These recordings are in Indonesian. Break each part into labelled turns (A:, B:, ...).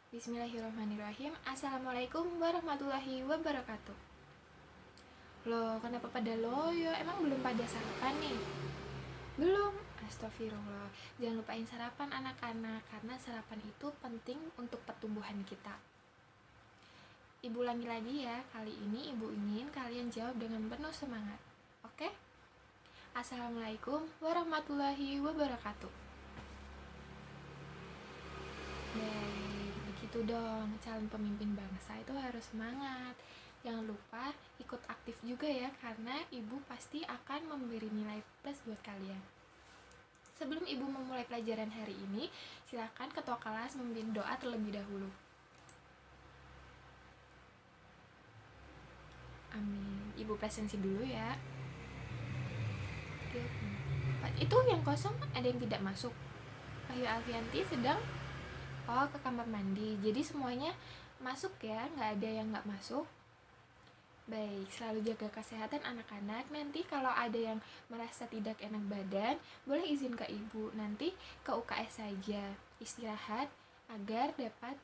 A: Bismillahirrahmanirrahim. Assalamualaikum warahmatullahi wabarakatuh. Loh, kenapa pada loyo? Emang belum pada sarapan nih? Belum? Astagfirullah. Jangan lupain sarapan anak-anak, karena sarapan itu penting untuk pertumbuhan kita. Ibu ulangi lagi ya, kali ini ibu ingin kalian jawab dengan penuh semangat. Oke? Assalamualaikum warahmatullahi wabarakatuh. Baik, begitu dong, calon pemimpin bangsa itu harus semangat. Jangan lupa ikut aktif juga ya, karena ibu pasti akan memberi nilai plus buat kalian. Sebelum ibu memulai pelajaran hari ini, silakan ketua kelas memimpin doa terlebih dahulu. Amin. Ibu presensi dulu ya. Itu yang kosong ada yang tidak masuk. Wahyu Alfianti sedang ke kamar mandi. Jadi semuanya masuk ya, nggak ada yang nggak masuk. Baik, selalu jaga kesehatan anak-anak. Nanti kalau ada yang merasa tidak enak badan, boleh izin ke ibu. Nanti ke UKS saja, istirahat agar dapat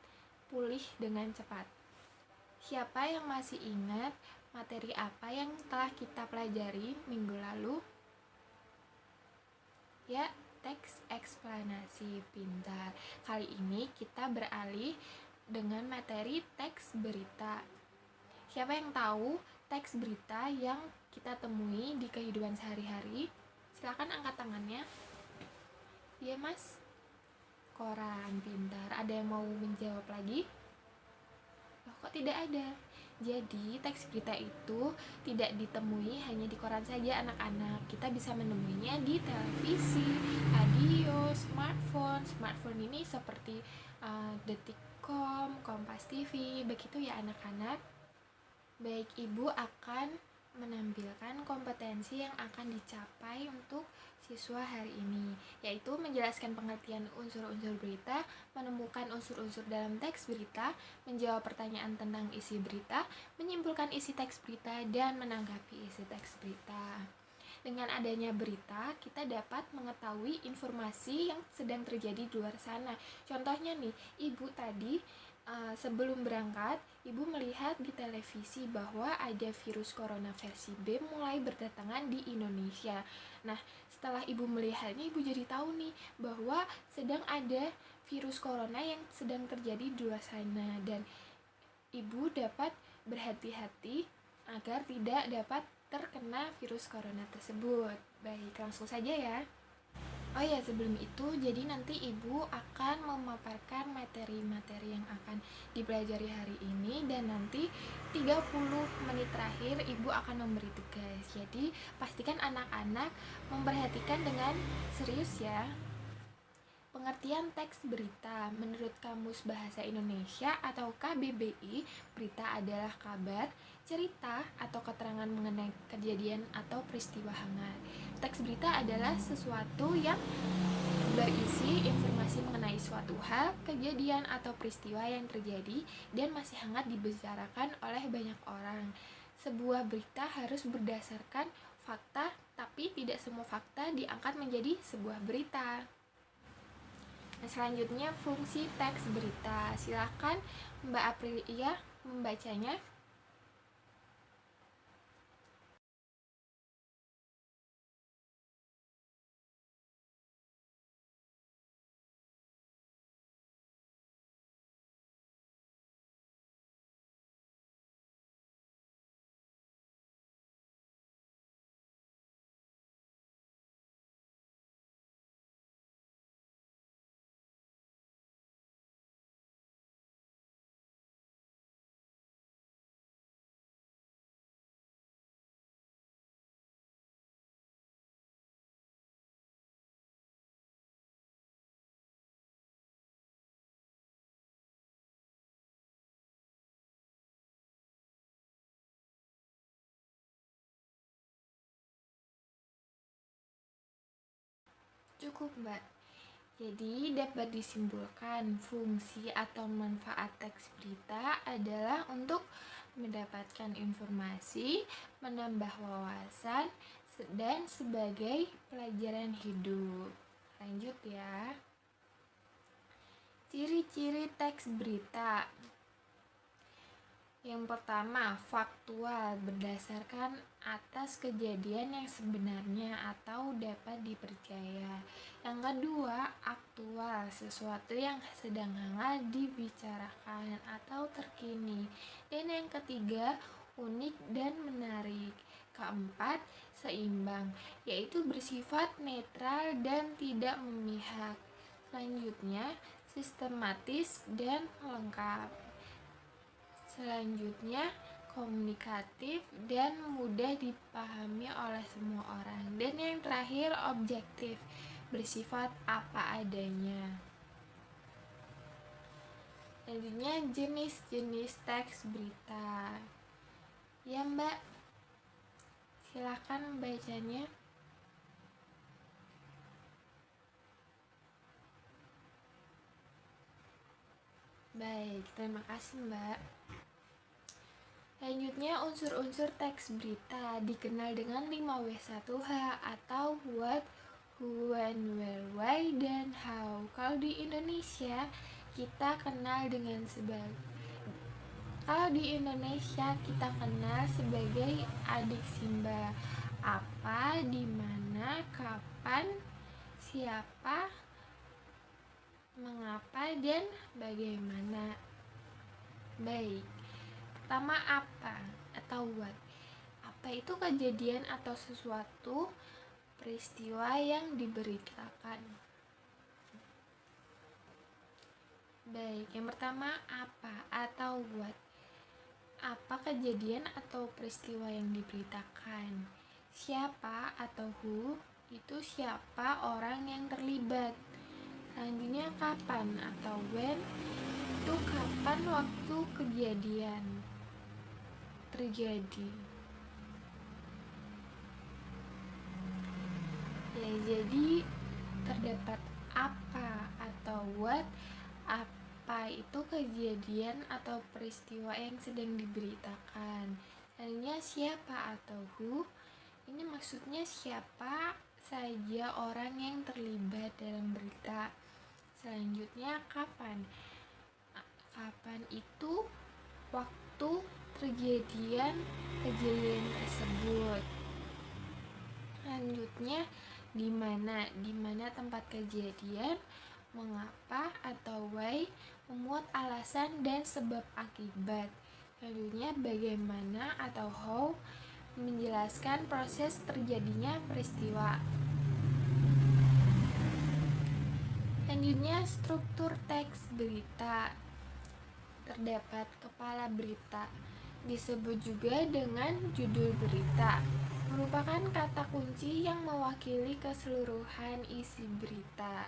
A: pulih dengan cepat. Siapa yang masih ingat materi apa yang telah kita pelajari minggu lalu? Ya, teks eksplanasi pintar. Kali ini kita beralih dengan materi teks berita. Siapa yang tahu teks berita yang kita temui di kehidupan sehari-hari? Silakan angkat tangannya. Iya mas? Koran, pintar. Ada yang mau menjawab lagi? Loh, kok tidak ada? Jadi teks berita itu tidak ditemui hanya di koran saja anak-anak. Kita bisa menemuinya di televisi, radio, smartphone. Smartphone ini seperti Detikcom, Kompas TV, begitu ya anak-anak. Baik, ibu akan menampilkan kompetensi yang akan dicapai untuk siswa hari ini, yaitu menjelaskan pengertian unsur-unsur berita, menemukan unsur-unsur dalam teks berita, menjawab pertanyaan tentang isi berita, menyimpulkan isi teks berita, dan menanggapi isi teks berita. Dengan adanya berita, kita dapat mengetahui informasi yang sedang terjadi di luar sana. Contohnya nih, ibu tadi sebelum berangkat, ibu melihat di televisi bahwa ada virus corona versi B mulai berdatangan di Indonesia. Nah, setelah ibu melihatnya, ibu jadi tahu nih bahwa sedang ada virus corona yang sedang terjadi di luar sana, dan ibu dapat berhati-hati agar tidak dapat terkena virus corona tersebut. Baik, langsung saja ya. Oh ya, sebelum itu, jadi nanti ibu akan memaparkan materi-materi yang akan dipelajari hari ini, dan nanti 30 menit terakhir ibu akan memberi tugas. Jadi pastikan anak-anak memperhatikan dengan serius ya. Pengertian teks berita menurut Kamus Bahasa Indonesia atau KBBI, berita adalah kabar, cerita, atau keterangan mengenai kejadian atau peristiwa hangat. Teks berita adalah sesuatu yang berisi informasi mengenai suatu hal, kejadian, atau peristiwa yang terjadi dan masih hangat dibicarakan oleh banyak orang. Sebuah berita harus berdasarkan fakta, tapi tidak semua fakta diangkat menjadi sebuah berita. Nah, selanjutnya fungsi teks berita. Silakan Mbak Aprilia membacanya. Cukup, Mbak. Jadi dapat disimpulkan fungsi atau manfaat teks berita adalah untuk mendapatkan informasi, menambah wawasan, dan sebagai pelajaran hidup. Lanjut ya. Ciri-ciri teks berita. Yang pertama, faktual, berdasarkan atas kejadian yang sebenarnya atau dapat dipercaya. Yang kedua, aktual, sesuatu yang sedang hangat dibicarakan atau terkini. Dan yang ketiga, unik dan menarik. Keempat, seimbang, yaitu bersifat netral dan tidak memihak. Selanjutnya, sistematis dan lengkap. Selanjutnya, komunikatif dan mudah dipahami oleh semua orang. Dan yang terakhir, objektif, bersifat apa adanya. Selanjutnya, jenis-jenis teks berita. Ya Mbak, silakan bacanya. Baik, terima kasih Mbak. Selanjutnya, unsur-unsur teks berita dikenal dengan 5W1H atau what, who, when, where, why, dan how. Kalau di Indonesia kita kenal dengan sebagai adik Simba. Apa, di mana, kapan, siapa, mengapa, dan bagaimana. Baik. Pertama, apa atau what. Apa itu kejadian atau sesuatu peristiwa yang diberitakan. Baik, yang pertama apa atau what. Apa kejadian atau peristiwa yang diberitakan. Siapa atau who, itu siapa orang yang terlibat. Selanjutnya kapan atau when, itu kapan waktu kejadian terjadi. Ya, jadi terdapat apa atau what. Apa itu kejadian atau peristiwa yang sedang diberitakan. Selanjutnya siapa atau who, ini maksudnya siapa saja orang yang terlibat dalam berita. Selanjutnya kapan. Kapan itu waktu kejadian tersebut. Selanjutnya di mana tempat kejadian, mengapa atau why, memuat alasan dan sebab akibat. Selanjutnya bagaimana atau how, menjelaskan proses terjadinya peristiwa. Selanjutnya struktur teks berita. Terdapat kepala berita, disebut juga dengan judul berita, merupakan kata kunci yang mewakili keseluruhan isi berita.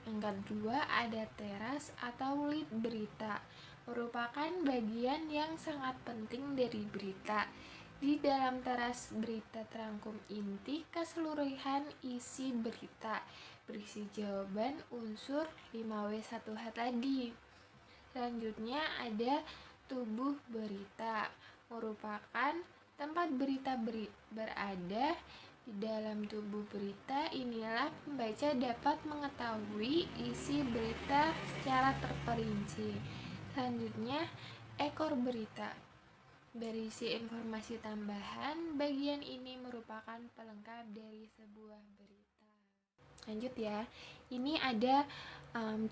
A: Yang kedua ada teras atau lead berita, merupakan bagian yang sangat penting dari berita. Di dalam teras berita terangkum inti keseluruhan isi berita, berisi jawaban unsur 5W1H tadi. Selanjutnya ada tubuh berita, merupakan tempat berita berada. Di dalam tubuh berita inilah pembaca dapat mengetahui isi berita secara terperinci. Selanjutnya ekor berita, berisi informasi tambahan. Bagian ini merupakan pelengkap dari sebuah berita. Lanjut ya, ini ada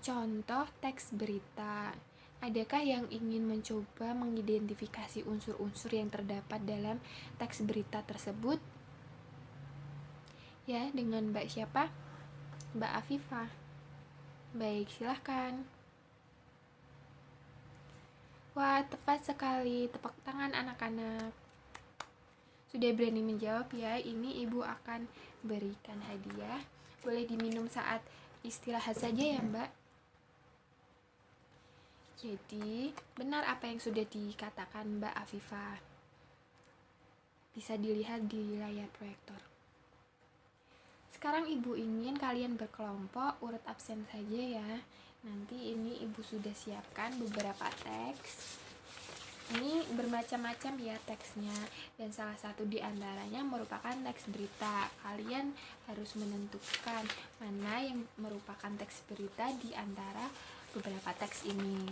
A: contoh teks berita. Adakah yang ingin mencoba mengidentifikasi unsur-unsur yang terdapat dalam teks berita tersebut? Ya, dengan Mbak siapa? Mbak Afifah. Baik, silahkan. Wah, tepat sekali. Tepuk tangan anak-anak. Sudah berani menjawab ya. Ini ibu akan berikan hadiah. Boleh diminum saat istirahat saja ya Mbak. Jadi, benar apa yang sudah dikatakan Mbak Afifah. Bisa dilihat di layar proyektor. Sekarang ibu ingin kalian berkelompok, urut absen saja ya. Nanti ini ibu sudah siapkan beberapa teks. Ini bermacam-macam ya teksnya, dan salah satu di antaranya merupakan teks berita. Kalian harus menentukan mana yang merupakan teks berita di antara beberapa teks ini.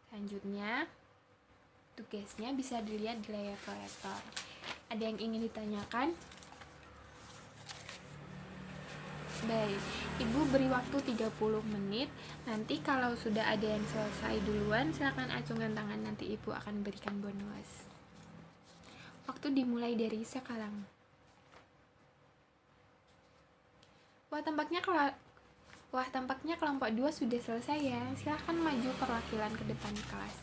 A: Selanjutnya, tugasnya bisa dilihat di layar proyektor. Ada yang ingin ditanyakan? Baik, Ibu beri waktu 30 menit. Nanti kalau sudah ada yang selesai duluan, silakan acungkan tangan, nanti Ibu akan berikan bonus. Waktu dimulai dari sekarang. Wah, tampaknya kelompok 2 sudah selesai ya. Silakan maju perwakilan ke depan kelas.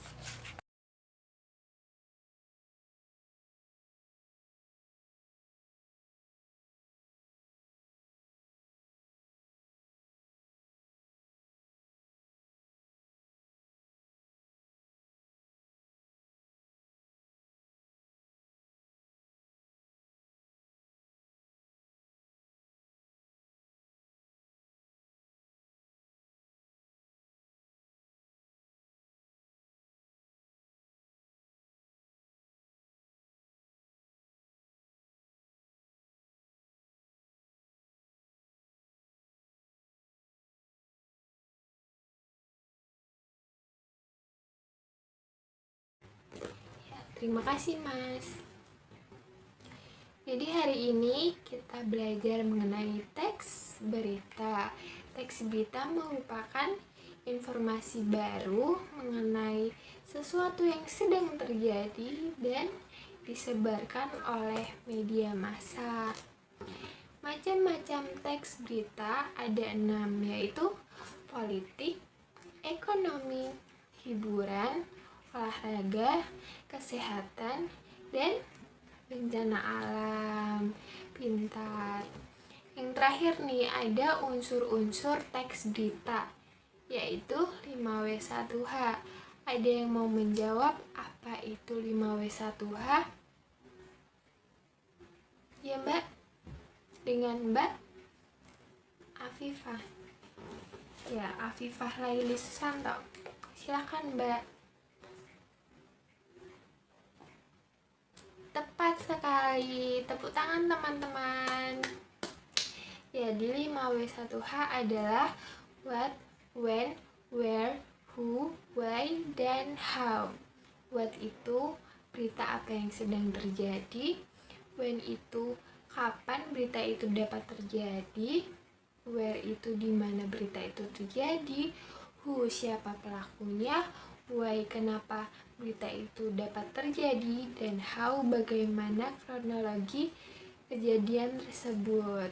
A: Terima kasih, Mas. Jadi hari ini kita belajar mengenai teks berita. Teks berita merupakan informasi baru mengenai sesuatu yang sedang terjadi dan disebarkan oleh media massa. Macam-macam teks berita ada 6, yaitu politik, ekonomi, hiburan, olahraga, kesehatan, dan bencana alam. Pintar. Yang terakhir nih, ada unsur-unsur teks berita, yaitu 5W1H. Ada yang mau menjawab apa itu 5W1H? Ya, Mbak? Dengan Mbak Afifah. Ya, Afifah Laili Susanto. Silakan, Mbak. Tepat sekali. Tepuk tangan, teman-teman. Jadi 5W1H adalah what, when, where, who, why, dan how. What itu berita apa yang sedang terjadi. When itu kapan berita itu dapat terjadi. Where itu di mana berita itu terjadi. Who siapa pelakunya. Why kenapa berita itu dapat terjadi, dan how bagaimana kronologi kejadian tersebut.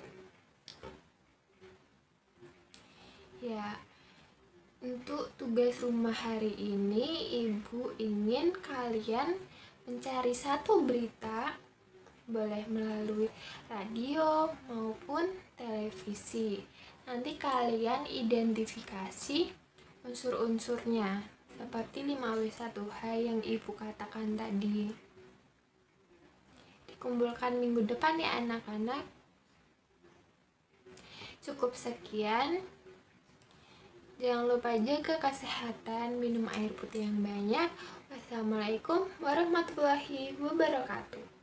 A: Ya, untuk tugas rumah hari ini Ibu ingin kalian mencari satu berita, boleh melalui radio maupun televisi. Nanti kalian identifikasi unsur-unsurnya seperti 5W1H yang Ibu katakan tadi. Dikumpulkan minggu depan ya anak-anak. Cukup sekian. Jangan lupa jaga kesehatan, minum air putih yang banyak. Wassalamualaikum warahmatullahi wabarakatuh.